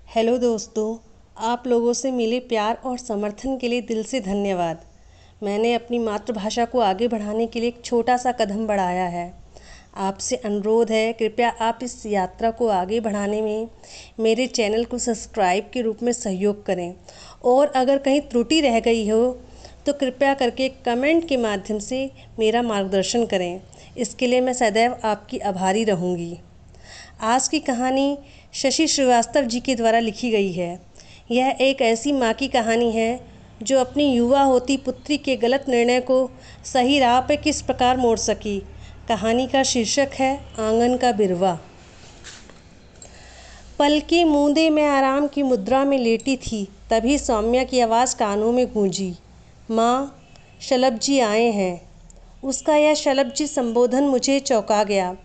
Hello दोस्तों, आप लोगों से मिले प्यार और समर्थन के लिए दिल से धन्यवाद। मैंने अपनी मातृभाषा को आगे बढ़ाने के लिए एक छोटा सा कदम बढ़ाया है। आपसे अनुरोध है, कृपया आप इस यात्रा को आगे बढ़ाने में मेरे चैनल को सब्सक्राइब के रूप में सहयोग करें और अगर कहीं त्रुटि रह गई हो तो कृपया करके कमेंट के माध्यम से मेरा मार्गदर्शन करें। इसके लिए मैं सदैव आपकी आभारी रहूँगी। आज की कहानी शशि श्रीवास्तव जी के द्वारा लिखी गई है। यह एक ऐसी माँ की कहानी है जो अपनी युवा होती पुत्री के गलत निर्णय को सही राह पर किस प्रकार मोड़ सकी। कहानी का शीर्षक है आंगन का बिरवा। पलके मूंदे मैं आराम की मुद्रा में लेटी थी, तभी सौम्या की आवाज़ कानों में गूंजी, माँ, शलभ जी आए हैं। उसका यह शलभ जी संबोधन मुझे चौंका गया।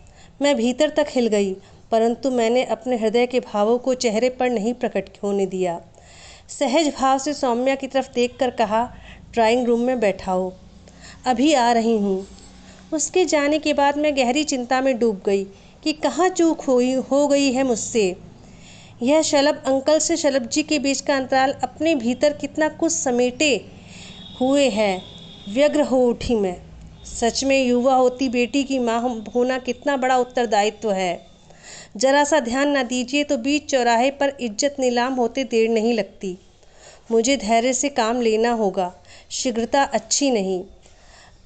मैं भीतर तक हिल गई, परंतु मैंने अपने हृदय के भावों को चेहरे पर नहीं प्रकट होने दिया। सहज भाव से सौम्या की तरफ देखकर कहा, ड्राइंग रूम में बैठाओ, अभी आ रही हूँ। उसके जाने के बाद मैं गहरी चिंता में डूब गई कि कहाँ चूक हो गई है मुझसे। यह शलभ अंकल से शलभ जी के बीच का अंतराल अपने भीतर कितना कुछ समेटे हुए है। व्यग्र हो उठी मैं। सच में युवा होती बेटी की माँ होना कितना बड़ा उत्तरदायित्व है। जरा सा ध्यान न दीजिए तो बीच चौराहे पर इज्जत नीलाम होते देर नहीं लगती। मुझे धैर्य से काम लेना होगा, शीघ्रता अच्छी नहीं।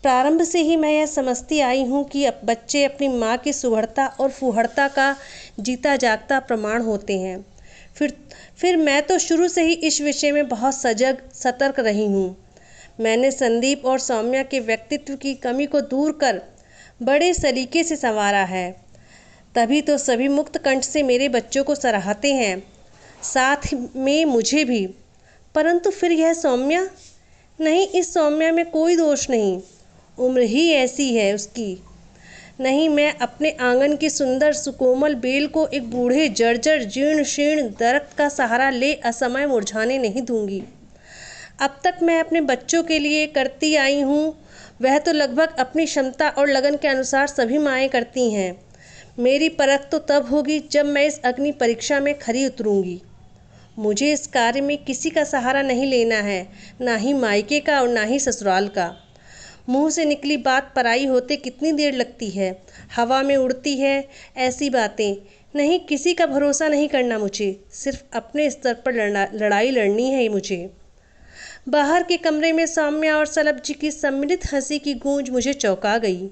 प्रारंभ से ही मैं यह समझती आई हूँ कि बच्चे अपनी माँ की सुघड़ता और फुहड़ता का जीता जागता प्रमाण होते हैं। फिर मैं तो शुरू से ही इस विषय में बहुत सजग सतर्क रही हूँ। मैंने संदीप और सौम्या के व्यक्तित्व की कमी को दूर कर बड़े सलीके से संवारा है। तभी तो सभी मुक्त कंठ से मेरे बच्चों को सराहते हैं, साथ में मुझे भी। परंतु फिर यह सौम्या, नहीं, इस सौम्या में कोई दोष नहीं, उम्र ही ऐसी है उसकी। नहीं, मैं अपने आंगन की सुंदर सुकोमल बेल को एक बूढ़े जर्जर जीर्ण शीर्ण दरख्त का सहारा ले असमय मुरझाने नहीं दूंगी। अब तक मैं अपने बच्चों के लिए करती आई हूँ, वह तो लगभग अपनी क्षमता और लगन के अनुसार सभी माएँ करती हैं। मेरी परख तो तब होगी जब मैं इस अग्नि परीक्षा में खरी उतरूंगी। मुझे इस कार्य में किसी का सहारा नहीं लेना है, ना ही मायके का और ना ही ससुराल का। मुंह से निकली बात पराई होते कितनी देर लगती है, हवा में उड़ती है ऐसी बातें। नहीं, किसी का भरोसा नहीं करना मुझे, सिर्फ अपने स्तर पर लड़ाई लड़नी है मुझे। बाहर के कमरे में सौम्या और शलभ जी की सम्मिलित हंसी की गूंज मुझे चौंका गई।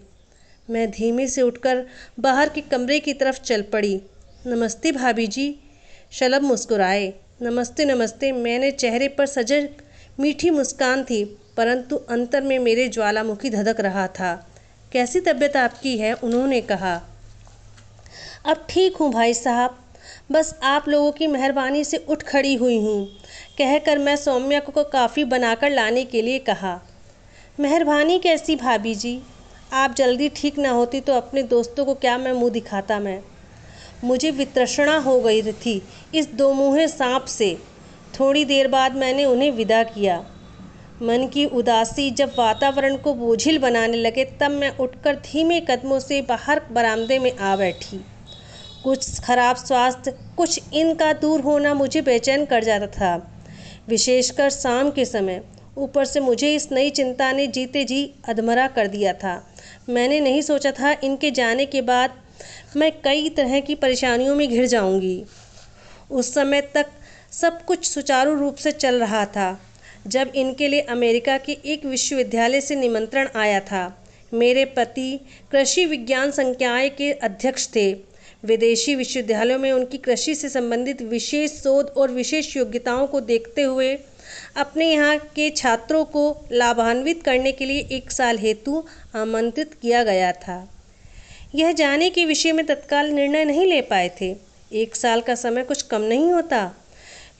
मैं धीमे से उठकर बाहर के कमरे की तरफ चल पड़ी। नमस्ते भाभी जी। शलभ मुस्कुराए। नमस्ते नमस्ते। मैंने चेहरे पर सजग मीठी मुस्कान थी, परंतु अंतर में मेरे ज्वालामुखी धधक रहा था। कैसी तबीयत आपकी है? उन्होंने कहा। अब ठीक हूँ भाई साहब, बस आप लोगों की मेहरबानी से उठ खड़ी हुई हूँ, कहकर मैं सौम्या को काफ़ी बनाकर लाने के लिए कहा। मेहरबानी कैसी भाभी जी? आप जल्दी ठीक ना होती तो अपने दोस्तों को क्या मैं मुंह दिखाता। मुझे वितृष्णा हो गई थी इस दो मुँहे सांप से। थोड़ी देर बाद मैंने उन्हें विदा किया। मन की उदासी जब वातावरण को बोझिल बनाने लगे, तब मैं उठकर धीमे कदमों से बाहर बरामदे में आ बैठी। कुछ खराब स्वास्थ्य, कुछ इनका दूर होना मुझे बेचैन कर जाता था, विशेषकर शाम के समय। ऊपर से मुझे इस नई चिंता ने जीते जी अधमरा कर दिया था। मैंने नहीं सोचा था इनके जाने के बाद मैं कई तरह की परेशानियों में घिर जाऊंगी। उस समय तक सब कुछ सुचारू रूप से चल रहा था जब इनके लिए अमेरिका के एक विश्वविद्यालय से निमंत्रण आया था। मेरे पति कृषि विज्ञान संकाय के अध्यक्ष थे। विदेशी विश्वविद्यालयों में उनकी कृषि से संबंधित विशेष शोध और विशेष योग्यताओं को देखते हुए अपने यहाँ के छात्रों को लाभान्वित करने के लिए 1 साल हेतु आमंत्रित किया गया था। यह जाने के विषय में तत्काल निर्णय नहीं ले पाए थे। 1 साल का समय कुछ कम नहीं होता।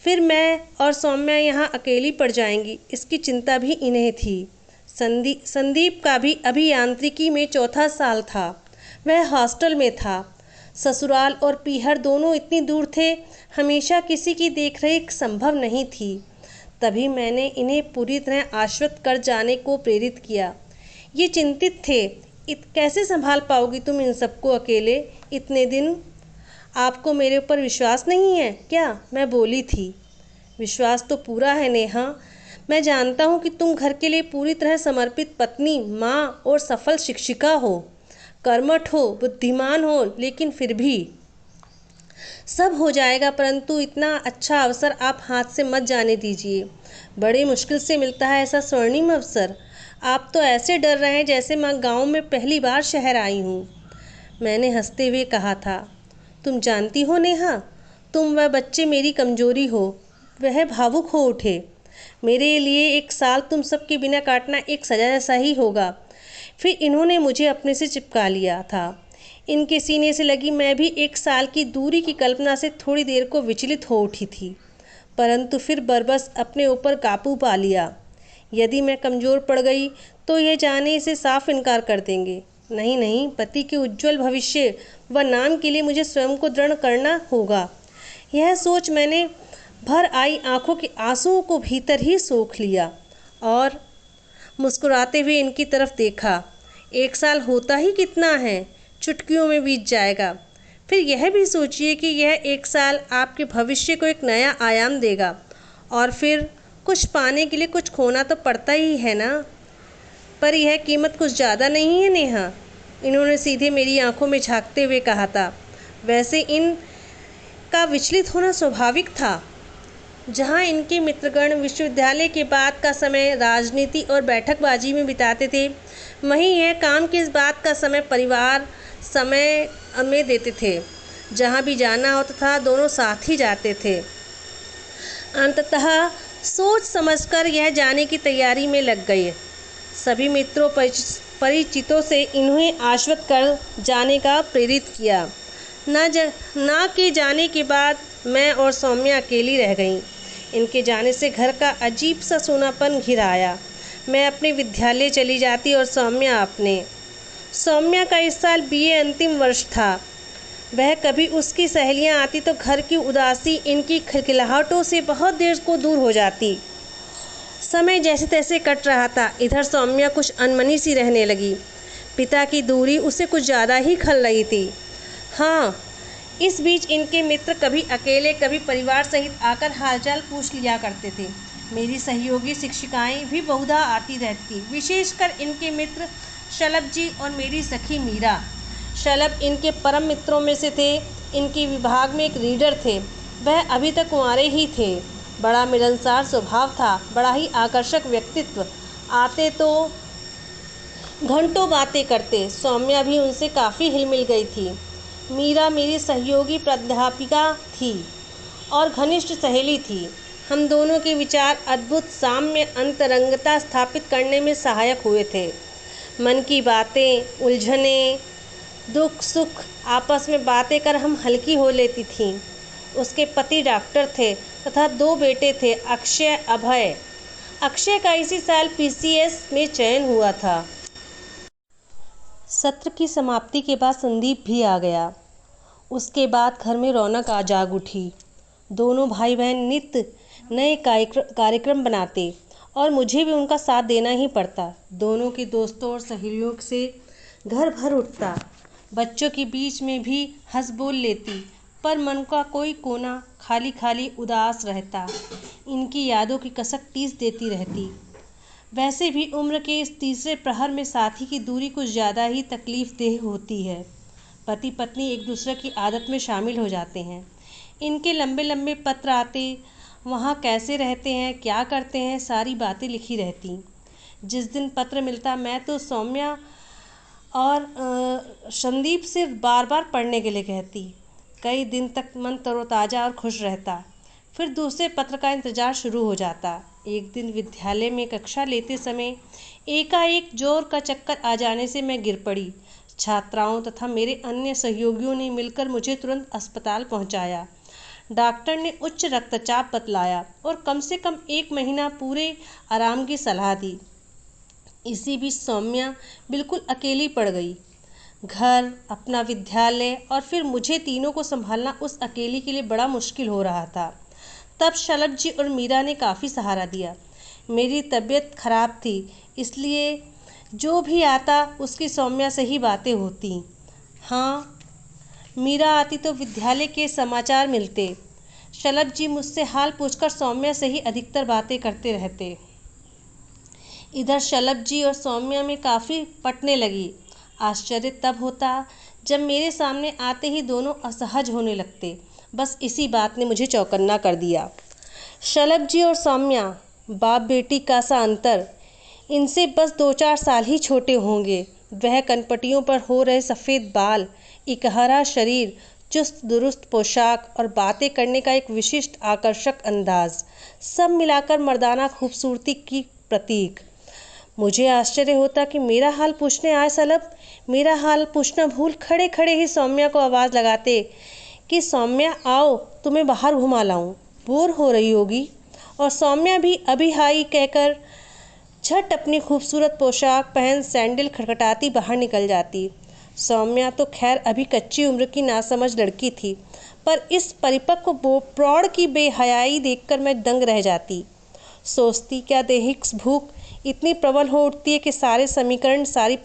फिर मैं और सौम्या यहाँ अकेली पड़ जाएंगी, इसकी चिंता भी इन्हें थी। संदीप का भी अभियांत्रिकी में 4था साल था। वह हॉस्टल में था। ससुराल और पीहर दोनों इतनी दूर थे, हमेशा किसी की देखरेख संभव नहीं थी। तभी मैंने इन्हें पूरी तरह आश्वस्त कर जाने को प्रेरित किया। ये चिंतित थे, कैसे संभाल पाओगी तुम इन सबको अकेले इतने दिन? आपको मेरे ऊपर विश्वास नहीं है क्या? मैं बोली थी। विश्वास तो पूरा है नेहा। मैं जानता हूँ कि तुम घर के लिए पूरी तरह समर्पित पत्नी, माँ और सफल शिक्षिका हो। कर्मठ हो, बुद्धिमान हो, लेकिन फिर भी सब हो जाएगा, परंतु इतना अच्छा अवसर आप हाथ से मत जाने दीजिए। बड़ी मुश्किल से मिलता है ऐसा स्वर्णिम अवसर। आप तो ऐसे डर रहे हैं जैसे मैं गांव में पहली बार शहर आई हूँ। मैंने हंसते हुए कहा था। तुम जानती हो नेहा, तुम वह बच्चे मेरी कमजोरी हो। वह भावुक हो उठे। मेरे लिए एक साल तुम सबके बिना काटना एक सजा जैसा ही होगा। फिर इन्होंने मुझे अपने से चिपका लिया था। इनके सीने से लगी मैं भी एक साल की दूरी की कल्पना से थोड़ी देर को विचलित हो उठी थी, परंतु फिर बरबस अपने ऊपर काबू पा लिया। यदि मैं कमज़ोर पड़ गई तो ये जाने से साफ इनकार कर देंगे। नहीं नहीं, पति के उज्जवल भविष्य व नाम के लिए मुझे स्वयं को दृढ़ करना होगा। यह सोच मैंने भर आई आंखों के आंसुओं को भीतर ही सोख लिया और मुस्कुराते हुए इनकी तरफ देखा। एक साल होता ही कितना है, चुटकियों में बीत जाएगा। फिर यह भी सोचिए कि यह एक साल आपके भविष्य को एक नया आयाम देगा, और फिर कुछ पाने के लिए कुछ खोना तो पड़ता ही है ना। पर यह कीमत कुछ ज़्यादा नहीं है नेहा, इन्होंने सीधे मेरी आंखों में झांकते हुए कहा था। वैसे इनका विचलित होना स्वाभाविक था। जहाँ इनके मित्रगण विश्वविद्यालय के बाद का समय राजनीति और बैठकबाजी में बिताते थे, वहीं यह काम की इस बात का समय परिवार समय में देते थे। जहाँ भी जाना होता था दोनों साथ ही जाते थे। अंततः सोच समझकर यह जाने की तैयारी में लग गए। सभी मित्रों परिचितों से इन्हें आश्वस्त कर जाने का प्रेरित किया। ना के जाने के बाद मैं और सौम्या अकेली रह गईं। इनके जाने से घर का अजीब सा सूनापन घिर आया। मैं अपने विद्यालय चली जाती और सौम्या का इस साल बीए अंतिम वर्ष था। वह कभी उसकी सहेलियां आती तो घर की उदासी इनकी खिलखिलाहटों से बहुत देर को दूर हो जाती। समय जैसे तैसे कट रहा था। इधर सौम्या कुछ अनमनी सी रहने लगी। पिता की दूरी उसे कुछ ज़्यादा ही खल रही थी। हाँ, इस बीच इनके मित्र कभी अकेले कभी परिवार सहित आकर हालचाल पूछ लिया करते थे। मेरी सहयोगी शिक्षिकाएं भी बहुधा आती रहती, विशेषकर इनके मित्र शलभ जी और मेरी सखी मीरा। शलभ इनके परम मित्रों में से थे। इनके विभाग में एक रीडर थे, वह अभी तक कुंवारे ही थे। बड़ा मिलनसार स्वभाव था, बड़ा ही आकर्षक व्यक्तित्व। आते तो घंटों बातें करते। सौम्या भी उनसे काफ़ी हिलमिल गई थी। मीरा मेरी सहयोगी प्राध्यापिका थी और घनिष्ठ सहेली थी। हम दोनों के विचार अद्भुत साम्य अंतरंगता स्थापित करने में सहायक हुए थे। मन की बातें, उलझनें, दुख सुख आपस में बातें कर हम हल्की हो लेती थीं। उसके पति डॉक्टर थे तथा दो बेटे थे, अक्षय, अभय। अक्षय का इसी साल पीसीएस में चयन हुआ था। सत्र की समाप्ति के बाद संदीप भी आ गया। उसके बाद घर में रौनक आ जाग उठी। दोनों भाई बहन नित्य नए कार्यक्रम बनाते और मुझे भी उनका साथ देना ही पड़ता। दोनों के दोस्तों और सहेलियों से घर भर उठता। बच्चों के बीच में भी हंस बोल लेती, पर मन का कोई कोना खाली खाली उदास रहता। इनकी यादों की कसक टीस देती रहती। वैसे भी उम्र के इस तीसरे प्रहर में साथी की दूरी कुछ ज़्यादा ही तकलीफ़देह होती है। पति पत्नी एक दूसरे की आदत में शामिल हो जाते हैं। इनके लंबे लंबे पत्र आते, वहाँ कैसे रहते हैं, क्या करते हैं, सारी बातें लिखी रहती। जिस दिन पत्र मिलता मैं तो सौम्या और संदीप से बार बार पढ़ने के लिए कहती। कई दिन तक मन तरोताज़ा और खुश रहता। फिर दूसरे पत्र का इंतज़ार शुरू हो जाता। एक दिन विद्यालय में कक्षा लेते समय एकाएक जोर का चक्कर आ जाने से मैं गिर पड़ी। छात्राओं तथा मेरे अन्य सहयोगियों ने मिलकर मुझे तुरंत अस्पताल पहुंचाया। डॉक्टर ने उच्च रक्तचाप बतलाया और कम से कम 1 महीना पूरे आराम की सलाह दी। इसी बीच सौम्या बिल्कुल अकेली पड़ गई। घर, अपना विद्यालय और फिर मुझे, तीनों को संभालना उस अकेली के लिए बड़ा मुश्किल हो रहा था। तब शलभ जी और मीरा ने काफ़ी सहारा दिया। मेरी तबीयत खराब थी, इसलिए जो भी आता उसकी सौम्या से ही बातें होती। हाँ, मीरा आती तो विद्यालय के समाचार मिलते। शलभ जी मुझसे हाल पूछकर सौम्या से ही अधिकतर बातें करते रहते। इधर शलभ जी और सौम्या में काफ़ी पटने लगी। आश्चर्य तब होता जब मेरे सामने आते ही दोनों असहज होने लगते। बस इसी बात ने मुझे चौकन्ना कर दिया। शलभ जी और सौम्या, बाप बेटी का सा अंतर। इनसे बस 2-4 साल ही छोटे होंगे। वह कनपटियों पर हो रहे सफ़ेद बाल, इकहरा शरीर, चुस्त दुरुस्त पोशाक और बातें करने का एक विशिष्ट आकर्षक अंदाज, सब मिलाकर मर्दाना खूबसूरती की प्रतीक। मुझे आश्चर्य होता कि मेरा हाल पूछने आए शलभ। मेरा हाल पूछना भूल खड़े खड़े ही सौम्या को आवाज़ लगाते कि सौम्या आओ, तुम्हें बाहर घुमा लाऊं, बोर हो रही होगी। और सौम्या भी अभी हाई कहकर झट अपनी खूबसूरत पोशाक पहन सैंडल खटखटाती बाहर निकल जाती। सौम्या तो खैर अभी कच्ची उम्र की नासमझ लड़की थी, पर इस परिपक्व प्रौढ़ की बेहयाई देखकर मैं दंग रह जाती। सोचती क्या दैहिक भूख इतनी प्रबल हो उठती है कि सारे समीकरण, सारी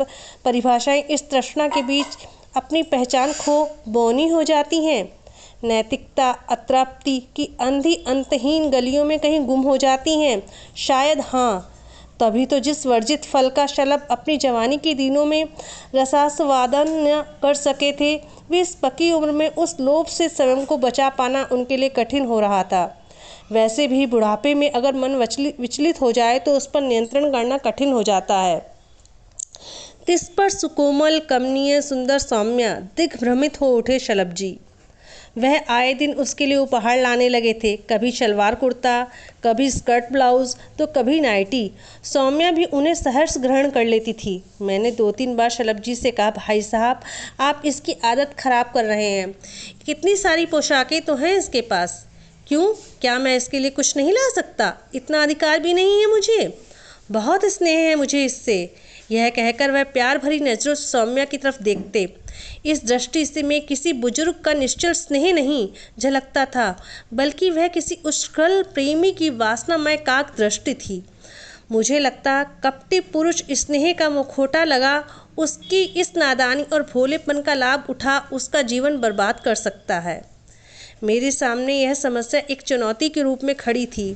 परिभाषाएं इस तृष्णा के बीच अपनी पहचान खो बौनी हो जाती हैं। नैतिकता अतृप्ति की अंधी अंतहीन गलियों में कहीं गुम हो जाती हैं। शायद हाँ, तभी तो जिस वर्जित फल का शलभ अपनी जवानी के दिनों में रसास्वादन न कर सके थे, वे इस पकी उम्र में उस लोभ से स्वयं को बचा पाना उनके लिए कठिन हो रहा था। वैसे भी बुढ़ापे में अगर मन विचलित हो जाए तो उस पर नियंत्रण करना कठिन हो जाता है। तिस पर सुकोमल कमनीय सुंदर सौम्या दिग्भ्रमित हो उठे शलभ जी। वह आए दिन उसके लिए उपहार लाने लगे थे, कभी शलवार कुर्ता, कभी स्कर्ट ब्लाउज तो कभी नाइटी। सौम्या भी उन्हें सहर्ष ग्रहण कर लेती थी। मैंने 2-3 बार शलभ जी से कहा, भाई साहब आप इसकी आदत खराब कर रहे हैं। कितनी सारी पोशाकें तो हैं इसके पास, क्यों, क्या मैं इसके लिए कुछ नहीं ला सकता? इतना अधिकार भी नहीं है मुझे? बहुत स्नेह है मुझे इससे। यह कहकर वह प्यार भरी नजरों से सौम्या की तरफ देखते। इस दृष्टि से मैं किसी बुजुर्ग का निश्चल स्नेह नहीं झलकता था, बल्कि वह किसी उच्छृंखल प्रेमी की वासनामय काक दृष्टि थी। मुझे लगता कपटी पुरुष स्नेह का मुखौटा लगा उसकी इस नादानी और भोलेपन का लाभ उठा उसका जीवन बर्बाद कर सकता है। मेरे सामने यह समस्या एक चुनौती के रूप में खड़ी थी।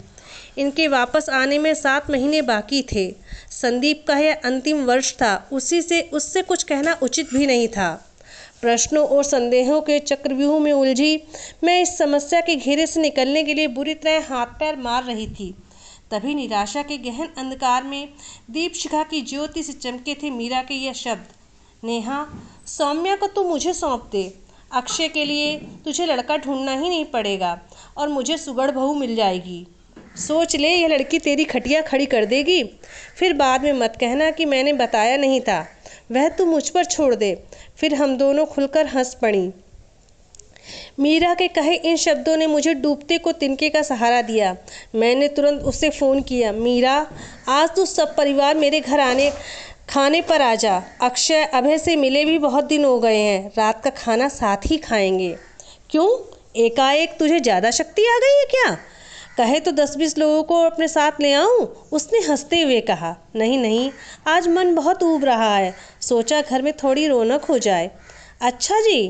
इनके वापस आने में 7 महीने बाकी थे। संदीप का यह अंतिम वर्ष था। उससे कुछ कहना उचित भी नहीं था। प्रश्नों और संदेहों के चक्रव्यूह में उलझी मैं इस समस्या के घेरे से निकलने के लिए बुरी तरह हाथ पैर मार रही थी। तभी निराशा के गहन अंधकार में दीप शिखा की ज्योति से चमके थे मीरा के यह शब्द, नेहा, सौम्या को तू मुझे सौंप दे। अक्षय के लिए तुझे लड़का ढूंढना ही नहीं पड़ेगा और मुझे सुगढ़ बहू मिल जाएगी। सोच ले, यह लड़की तेरी खटिया खड़ी कर देगी। फिर बाद में मत कहना कि मैंने बताया नहीं था। वह तू मुझ पर छोड़ दे। फिर हम दोनों खुलकर हंस पड़ी। मीरा के कहे इन शब्दों ने मुझे डूबते को तिनके का सहारा दिया। मैंने तुरंत उसे फ़ोन किया, मीरा आज तू सब परिवार मेरे घर खाने पर आ जा। अक्षय अभय से मिले भी बहुत दिन हो गए हैं। रात का खाना साथ ही खाएंगे। क्यों, एकाएक तुझे ज़्यादा शक्ति आ गई है क्या? कहे तो 10-20 लोगों को अपने साथ ले आऊं? उसने हंसते हुए कहा, नहीं नहीं, आज मन बहुत ऊब रहा है, सोचा घर में थोड़ी रौनक हो जाए। अच्छा जी,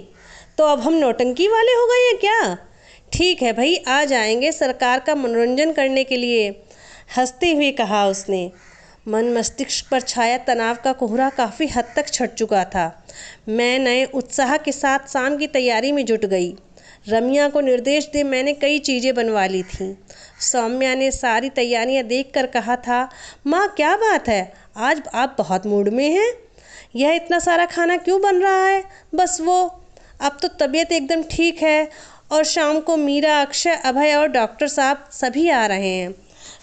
तो अब हम नौटंकी वाले हो गए हैं क्या? ठीक है भाई, आ जाएंगे सरकार का मनोरंजन करने के लिए, हंसते हुए कहा उसने। मन मस्तिष्क पर छाया तनाव का कोहरा काफ़ी हद तक छट चुका था। मैं नए उत्साह के साथ शाम की तैयारी में जुट गई। रमिया को निर्देश दे मैंने कई चीज़ें बनवा ली थीं। सौम्या ने सारी तैयारियां देखकर कहा था, माँ क्या बात है, आज आप बहुत मूड में हैं। यह इतना सारा खाना क्यों बन रहा है? बस वो, अब तो तबीयत एकदम ठीक है और शाम को मीरा, अक्षय, अभय और डॉक्टर साहब सभी आ रहे हैं।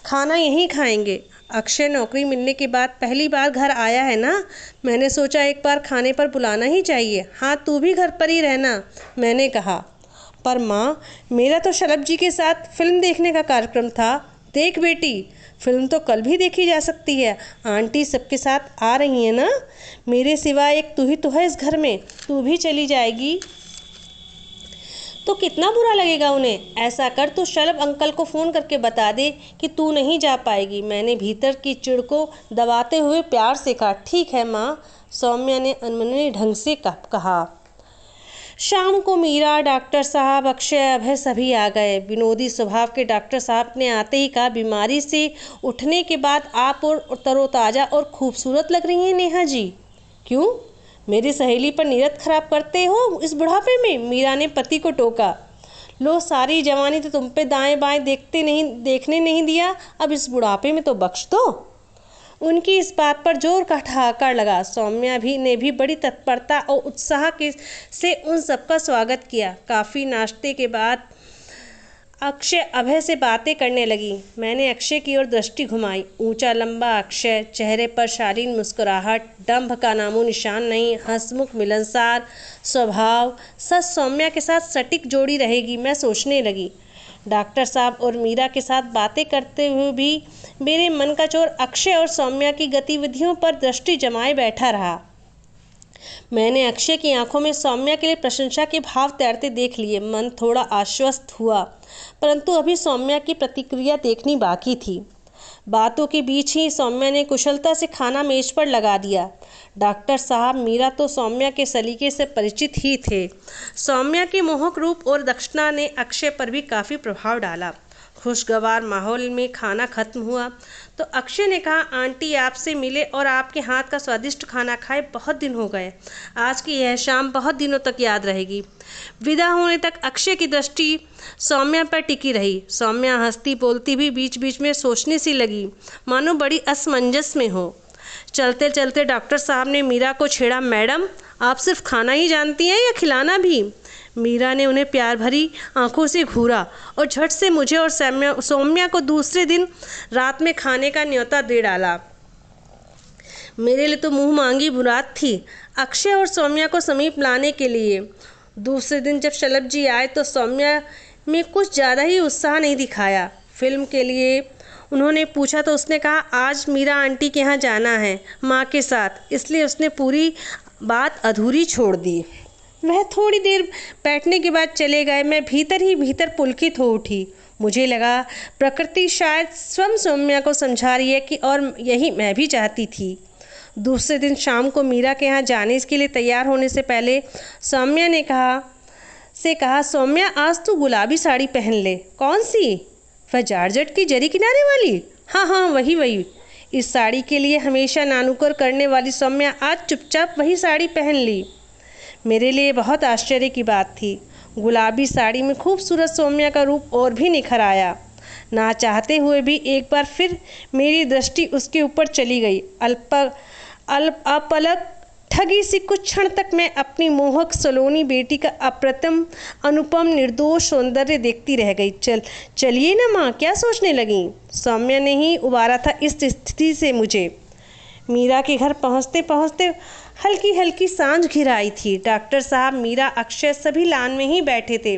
खाना यहीं खाएंगे। अक्षय नौकरी मिलने के बाद पहली बार घर आया है ना, मैंने सोचा एक बार खाने पर बुलाना ही चाहिए। हाँ, तू भी घर पर ही रहना, मैंने कहा। पर माँ, मेरा तो शलभ जी के साथ फिल्म देखने का कार्यक्रम था। देख बेटी, फिल्म तो कल भी देखी जा सकती है। आंटी सबके साथ आ रही है ना, मेरे सिवा एक तू ही तो है इस घर में, तू भी चली जाएगी तो कितना बुरा लगेगा उन्हें। ऐसा कर, तू शलभ अंकल को फ़ोन करके बता दे कि तू नहीं जा पाएगी। मैंने भीतर की चिढ़ को दबाते हुए प्यार से कहा। ठीक है माँ, सौम्या ने अनमने ढंग से कहा। शाम को मीरा, डॉक्टर साहब, अक्षय, अभय सभी आ गए। विनोदी स्वभाव के डॉक्टर साहब ने आते ही कहा, बीमारी से उठने के बाद आप और तरोताज़ा और खूबसूरत लग रही हैं नेहा जी। क्यों, मेरी सहेली पर नीयत खराब करते हो इस बुढ़ापे में? मीरा ने पति को टोका। लो, सारी जवानी तो तुम पे दाएं बाएं देखने नहीं दिया, अब इस बुढ़ापे में तो बख्श दो। उनकी इस बात पर जोर का ठहाका लगा। सौम्या ने भी बड़ी तत्परता और उत्साह से उन सबका स्वागत किया। काफ़ी नाश्ते के बाद अक्षय अभय से बातें करने लगी। मैंने अक्षय की ओर दृष्टि घुमाई। ऊंचा लंबा अक्षय, चेहरे पर शालीन मुस्कुराहट, डंभ का नामो निशान नहीं, हंसमुख मिलनसार स्वभाव, सच सौम्या के साथ सटीक जोड़ी रहेगी, मैं सोचने लगी। डॉक्टर साहब और मीरा के साथ बातें करते हुए भी मेरे मन का चोर अक्षय और सौम्या की गतिविधियों पर दृष्टि जमाए बैठा रहा। मैंने अक्षय की आंखों में सौम्या के लिए प्रशंसा के भाव तैरते देख लिए। मन थोड़ा आश्वस्त हुआ, परंतु अभी सौम्या की प्रतिक्रिया देखनी बाकी थी। बातों के बीच ही सौम्या ने कुशलता से खाना मेज पर लगा दिया। डॉक्टर साहब, मीरा तो सौम्या के सलीके से परिचित ही थे। सौम्या के मोहक रूप और दक्षता ने अक्षय पर भी काफ़ी प्रभाव डाला। खुशगवार माहौल में खाना खत्म हुआ तो अक्षय ने कहा, आंटी आपसे मिले और आपके हाथ का स्वादिष्ट खाना खाए बहुत दिन हो गए। आज की यह शाम बहुत दिनों तक याद रहेगी। विदा होने तक अक्षय की दृष्टि सौम्या पर टिकी रही। सौम्या हंसती बोलती भी बीच बीच में सोचने सी लगी, मानो बड़ी असमंजस में हो। चलते चलते डॉक्टर साहब ने मीरा को छेड़ा, मैडम आप सिर्फ खाना ही जानती हैं या खिलाना भी? मीरा ने उन्हें प्यार भरी आंखों से घूरा और झट से मुझे और सौम्या को दूसरे दिन रात में खाने का न्योता दे डाला। मेरे लिए तो मुंह मांगी मुराद थी अक्षय और सौम्या को समीप लाने के लिए। दूसरे दिन जब शलभ जी आए तो सौम्या में कुछ ज़्यादा ही उत्साह नहीं दिखाया। फिल्म के लिए उन्होंने पूछा तो उसने कहा, आज मीरा आंटी के यहाँ जाना है माँ के साथ, इसलिए उसने पूरी बात अधूरी छोड़ दी। वह थोड़ी देर बैठने के बाद चले गए। मैं भीतर ही भीतर पुलकित हो उठी। मुझे लगा प्रकृति शायद स्वयं सौम्या को समझा रही है कि और यही मैं भी चाहती थी। दूसरे दिन शाम को मीरा के यहाँ जाने के लिए तैयार होने से पहले सौम्या ने कहा, सौम्या आज तू गुलाबी साड़ी पहन ले। कौन सी? वह जारजट की जरी किनारे वाली? हाँ, वही। इस साड़ी के लिए हमेशा नानुकर करने वाली सौम्या आज चुपचाप वही साड़ी पहन ली। मेरे लिए बहुत आश्चर्य की बात थी। गुलाबी साड़ी में खूबसूरत सौम्या का रूप और भी निखर आया। ना चाहते हुए भी एक बार फिर मेरी दृष्टि उसके ऊपर चली गई। अपलक ठगी सी कुछ क्षण तक मैं अपनी मोहक सलोनी बेटी का अप्रतिम अनुपम निर्दोष सौंदर्य देखती रह गई। चलिए ना माँ, क्या सोचने लगी? सौम्या ने ही उबारा था इस स्थिति से मुझे। मीरा के घर पहुँचते पहुँचते हल्की हल्की सांझ घिर आई थी। डॉक्टर साहब, मीरा, अक्षय सभी लान में ही बैठे थे।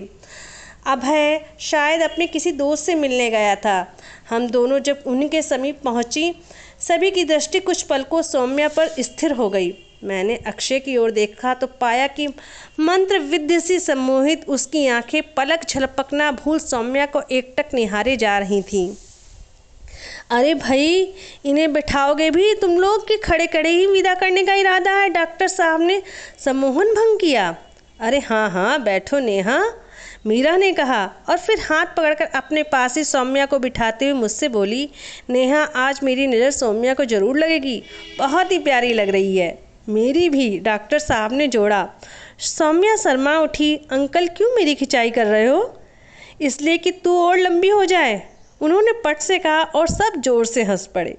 अभय शायद अपने किसी दोस्त से मिलने गया था। हम दोनों जब उनके समीप पहुंची, सभी की दृष्टि कुछ पलकों सौम्या पर स्थिर हो गई। मैंने अक्षय की ओर देखा तो पाया कि मंत्र विद्य से सम्मोहित उसकी आंखें पलक झलपकना भूल सौम्या को एकटक निहारे जा रही थीं। अरे भाई, इन्हें बिठाओगे भी तुम लोग कि खड़े खड़े ही विदा करने का इरादा है? डॉक्टर साहब ने सम्मोहन भंग किया। अरे हाँ, बैठो नेहा, मीरा ने कहा और फिर हाथ पकड़कर अपने पास ही सौम्या को बिठाते हुए मुझसे बोली, नेहा आज मेरी नज़र सौम्या को ज़रूर लगेगी, बहुत ही प्यारी लग रही है। मेरी भी, डॉक्टर साहब ने जोड़ा। सौम्या शर्मा उठी। अंकल क्यों मेरी खिंचाई कर रहे हो? इसलिए कि तू और लंबी हो जाए, उन्होंने पट से कहा और सब जोर से हंस पड़े।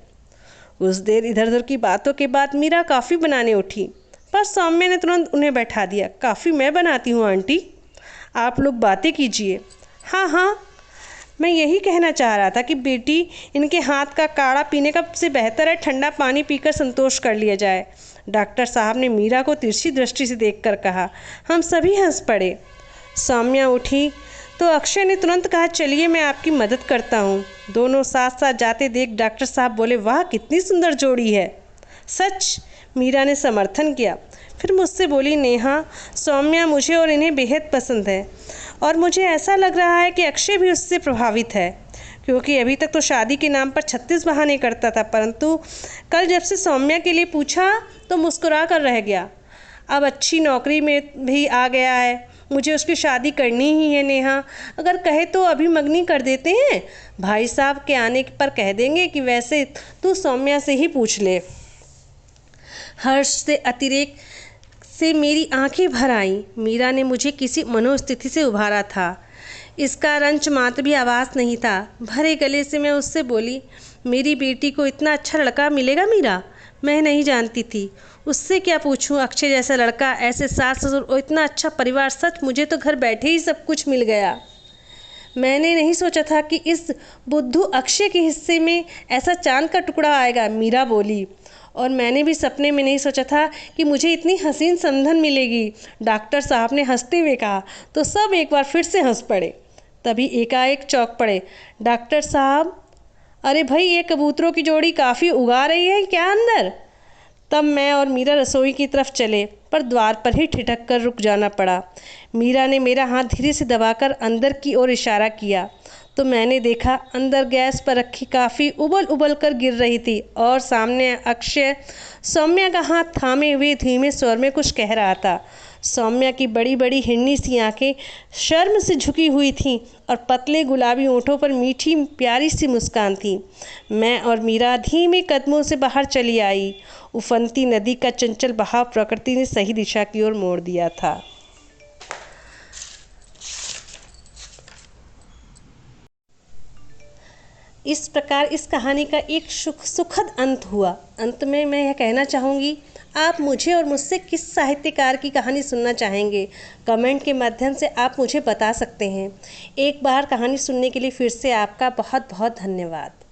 उस देर इधर उधर की बातों के बाद मीरा कॉफ़ी बनाने उठी, पर सौम्या ने तुरंत उन्हें बैठा दिया। कॉफ़ी मैं बनाती हूँ आंटी, आप लोग बातें कीजिए। हाँ, मैं यही कहना चाह रहा था कि बेटी, इनके हाथ का काढ़ा पीने का से बेहतर है ठंडा पानी पीकर संतोष कर लिया जाए। डॉक्टर साहब ने मीरा को तिरछी दृष्टि से देखकर कहा। हम सभी हंस पड़े। सौम्या उठी तो अक्षय ने तुरंत कहा, चलिए मैं आपकी मदद करता हूँ। दोनों साथ साथ जाते देख डॉक्टर साहब बोले, वाह कितनी सुंदर जोड़ी है। सच, मीरा ने समर्थन किया। फिर मुझसे बोली, नेहा, सौम्या मुझे और इन्हें बेहद पसंद है और मुझे ऐसा लग रहा है कि अक्षय भी उससे प्रभावित है, क्योंकि अभी तक तो शादी के नाम पर 36 बहाने करता था, परंतु कल जब से सौम्या के लिए पूछा तो मुस्कुरा कर रह गया। अब अच्छी नौकरी में भी आ गया है, मुझे उसकी शादी करनी ही है नेहा। अगर कहे तो अभी मंगनी कर देते हैं। भाई साहब के आने पर कह देंगे कि वैसे तू सौम्या से ही पूछ ले। हर्ष से अतिरेक से मेरी आंखें भर आईं। मीरा ने मुझे किसी मनोस्थिति से उभारा था। इसका रंच मात्र भी आवाज़ नहीं था। भरे गले से मैं उससे बोली, मेरी बेटी को इतना अच्छा लड़का मिलेगा मीरा? मैं नहीं जानती थी। उससे क्या पूछूं? अक्षय जैसा लड़का, ऐसे सास ससुर और इतना अच्छा परिवार, सच मुझे तो घर बैठे ही सब कुछ मिल गया। मैंने नहीं सोचा था कि इस बुद्धू अक्षय के हिस्से में ऐसा चांद का टुकड़ा आएगा, मीरा बोली। और मैंने भी सपने में नहीं सोचा था कि मुझे इतनी हसीन समधन मिलेगी। डॉक्टर साहब ने हंसते हुए कहा तो सब एक बार फिर से हंस पड़े। तभी एकाएक चौंक पड़े। डॉक्टर साहब, अरे भाई, ये कबूतरों की जोड़ी काफ़ी उगा रही है क्या अंदर? तब मैं और मीरा रसोई की तरफ चले, पर द्वार पर ही ठिठक कर रुक जाना पड़ा। मीरा ने मेरा हाथ धीरे से दबाकर अंदर की ओर इशारा किया तो मैंने देखा अंदर गैस पर रखी काफ़ी उबल उबल कर गिर रही थी और सामने अक्षय सौम्या का हाथ थामे हुए धीमे स्वर में कुछ कह रहा था। सौम्या की बड़ी बड़ी हिरनी सी आंखें शर्म से झुकी हुई थीं और पतले गुलाबी होठों पर मीठी प्यारी सी मुस्कान थी। मैं और मीरा धीमे कदमों से बाहर चली आई। उफनती नदी का चंचल बहाव प्रकृति ने सही दिशा की ओर मोड़ दिया था। इस प्रकार इस कहानी का एक सुखद अंत हुआ। अंत में मैं यह कहना चाहूँगी, आप मुझे और मुझसे किस साहित्यकार की कहानी सुनना चाहेंगे, कमेंट के माध्यम से आप मुझे बता सकते हैं। एक बार कहानी सुनने के लिए फिर से आपका बहुत बहुत धन्यवाद।